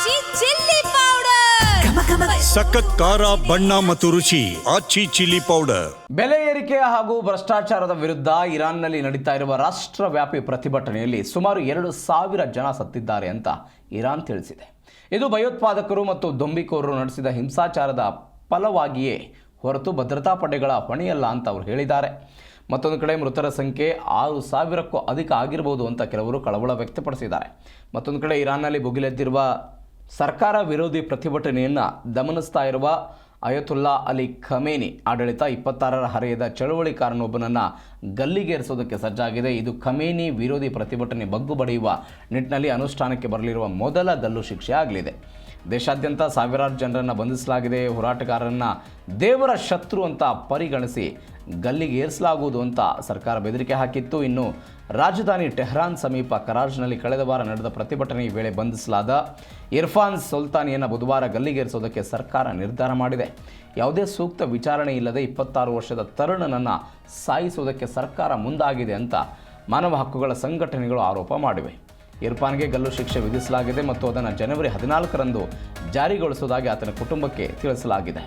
ಆಚಿ chilli powder ಸಖತ್ ಖಾರ ಬಣ್ಣ ಮತ್ತು ರುಚಿ ಆಚಿ ಚಿಲ್ಲಿ ಪೌಡರ್. ಬೆಲೆ ಏರಿಕೆ ಹಾಗೂ ಭ್ರಷ್ಟಾಚಾರದ ವಿರುದ್ಧ ಇರಾನ್ನಲ್ಲಿ ನಡೀತಾ ಇರುವ ರಾಷ್ಟ್ರವ್ಯಾಪಿ ಪ್ರತಿಭಟನೆಯಲ್ಲಿ ಸುಮಾರು 2,000 ಜನ ಸತ್ತಿದ್ದಾರೆ ಅಂತ ಇರಾನ್ ತಿಳಿಸಿದೆ. ಇದು ಭಯೋತ್ಪಾದಕರು ಮತ್ತು ದೊಂಬಿಕೋರರು ನಡೆಸಿದ ಹಿಂಸಾಚಾರದ ಫಲವಾಗಿಯೇ ಹೊರತು ಭದ್ರತಾ ಪಡೆಗಳ ಹೊಣೆಯಲ್ಲ ಅಂತ ಅವರು ಹೇಳಿದ್ದಾರೆ. ಮತ್ತೊಂದು ಕಡೆ ಮೃತರ ಸಂಖ್ಯೆ 6,000ಕ್ಕೂ ಅಧಿಕ ಆಗಿರಬಹುದು ಅಂತ ಕೆಲವರು ಕಳವಳ ವ್ಯಕ್ತಪಡಿಸಿದ್ದಾರೆ. ಮತ್ತೊಂದು ಕಡೆ ಇರಾನ್ನಲ್ಲಿ ಭುಗಿಲೆದ್ದಿರುವ ಸರ್ಕಾರ ವಿರೋಧಿ ಪ್ರತಿಭಟನೆಯನ್ನು ದಮನಿಸ್ತಾ ಇರುವ ಅಯತುಲ್ಲಾ ಅಲಿ ಖಮೇನಿ ಆಡಳಿತ 26ರ ಹರೆಯದ ಚಳವಳಿಕಾರನೊಬ್ಬನನ್ನು ಗಲ್ಲಿಗೇರಿಸೋದಕ್ಕೆ ಸಜ್ಜಾಗಿದೆ. ಇದು ಖಮೇನಿ ವಿರೋಧಿ ಪ್ರತಿಭಟನೆ ಬಗ್ಗು ಬಡಿಯುವ ನಿಟ್ಟಿನಲ್ಲಿ ಅನುಷ್ಠಾನಕ್ಕೆ ಬರಲಿರುವ ಮೊದಲ ಗಲ್ಲು ಶಿಕ್ಷೆ ಆಗಲಿದೆ. ದೇಶಾದ್ಯಂತ ಸಾವಿರಾರು ಜನರನ್ನು ಬಂಧಿಸಲಾಗಿದೆ. ಹೋರಾಟಗಾರರನ್ನು ದೇವರ ಶತ್ರು ಅಂತ ಪರಿಗಣಿಸಿ ಗಲ್ಲಿಗೆ ಏರಿಸಲಾಗುವುದು ಅಂತ ಸರ್ಕಾರ ಬೆದರಿಕೆ ಹಾಕಿತ್ತು. ಇನ್ನು ರಾಜಧಾನಿ ಟೆಹರಾನ್ ಸಮೀಪ ಕರಾಜ್ನಲ್ಲಿ ಕಳೆದ ವಾರ ನಡೆದ ಪ್ರತಿಭಟನೆ ವೇಳೆ ಬಂಧಿಸಲಾದ ಇರ್ಫಾನ್ ಸುಲ್ತಾನಿಯನ್ನು ಬುಧವಾರ ಗಲ್ಲಿಗೇರಿಸೋದಕ್ಕೆ ಸರ್ಕಾರ ನಿರ್ಧಾರ ಮಾಡಿದೆ. ಯಾವುದೇ ಸೂಕ್ತ ವಿಚಾರಣೆ ಇಲ್ಲದೆ 26 ವರ್ಷದ ತರುಣನನ್ನು ಸಾಯಿಸುವುದಕ್ಕೆ ಸರ್ಕಾರ ಮುಂದಾಗಿದೆ ಅಂತ ಮಾನವ ಹಕ್ಕುಗಳ ಸಂಘಟನೆಗಳು ಆರೋಪ ಮಾಡಿವೆ. ಇರ್ಫಾನ್ಗೆ ಗಲ್ಲು ಶಿಕ್ಷೆ ವಿಧಿಸಲಾಗಿದೆ ಮತ್ತು ಅದನ್ನು ಜನವರಿ 14ರಂದು ಜಾರಿಗೊಳಿಸುವುದಾಗಿ ಆತನ ಕುಟುಂಬಕ್ಕೆ ತಿಳಿಸಲಾಗಿದೆ.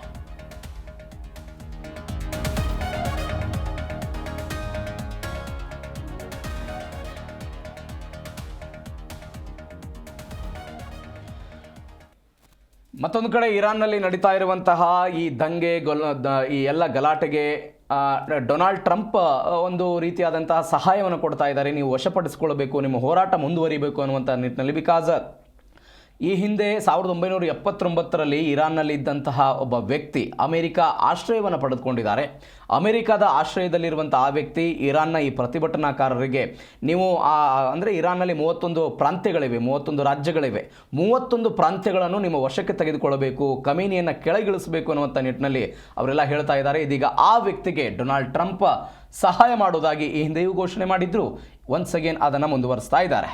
ಮತ್ತೊಂದು ಕಡೆ ಇರಾನ್ನಲ್ಲಿ ನಡೀತಾ ಇರುವಂತಹ ಈ ದಂಗೆ ಈ ಎಲ್ಲ ಗಲಾಟೆಗೆ ಡೊನಾಲ್ಡ್ ಟ್ರಂಪ್ ಒಂದು ರೀತಿಯಾದಂತಹ ಸಹಾಯವನ್ನು ಕೊಡ್ತಾ ಇದ್ದಾರೆ. ನೀವು ವಶಪಡಿಸಿಕೊಳ್ಳಬೇಕು, ನಿಮ್ಮ ಹೋರಾಟ ಮುಂದುವರಿಬೇಕು ಅನ್ನುವಂಥ ನಿಟ್ಟಿನಲ್ಲಿ. ಬಿಕಾಸ್ ಈ ಹಿಂದೆ 1979ರಲ್ಲಿ ಇರಾನ್ನಲ್ಲಿ ಇದ್ದಂತಹ ಒಬ್ಬ ವ್ಯಕ್ತಿ ಅಮೆರಿಕ ಆಶ್ರಯವನ್ನು ಪಡೆದುಕೊಂಡಿದ್ದಾರೆ. ಅಮೆರಿಕದ ಆಶ್ರಯದಲ್ಲಿರುವಂಥ ಆ ವ್ಯಕ್ತಿ ಇರಾನ್ನ ಈ ಪ್ರತಿಭಟನಾಕಾರರಿಗೆ ನೀವು ಅಂದರೆ ಇರಾನ್ನಲ್ಲಿ 31 ಪ್ರಾಂತ್ಯಗಳಿವೆ, 31 ರಾಜ್ಯಗಳಿವೆ, 31 ಪ್ರಾಂತ್ಯಗಳನ್ನು ನಿಮ್ಮ ವಶಕ್ಕೆ ತೆಗೆದುಕೊಳ್ಳಬೇಕು, ಖಮೇನಿಯನ್ನು ಕೆಳಗಿಳಿಸಬೇಕು ಅನ್ನುವಂಥ ನಿಟ್ಟಿನಲ್ಲಿ ಅವರೆಲ್ಲ ಹೇಳ್ತಾ ಇದ್ದಾರೆ. ಇದೀಗ ಆ ವ್ಯಕ್ತಿಗೆ ಡೊನಾಲ್ಡ್ ಟ್ರಂಪ್ ಸಹಾಯ ಮಾಡುವುದಾಗಿ ಈ ಹಿಂದೆಯೂ ಘೋಷಣೆ ಮಾಡಿದ್ರು. ಒನ್ಸ್ ಅಗೇನ್ ಅದನ್ನು ಮುಂದುವರಿಸ್ತಾ ಇದ್ದಾರೆ.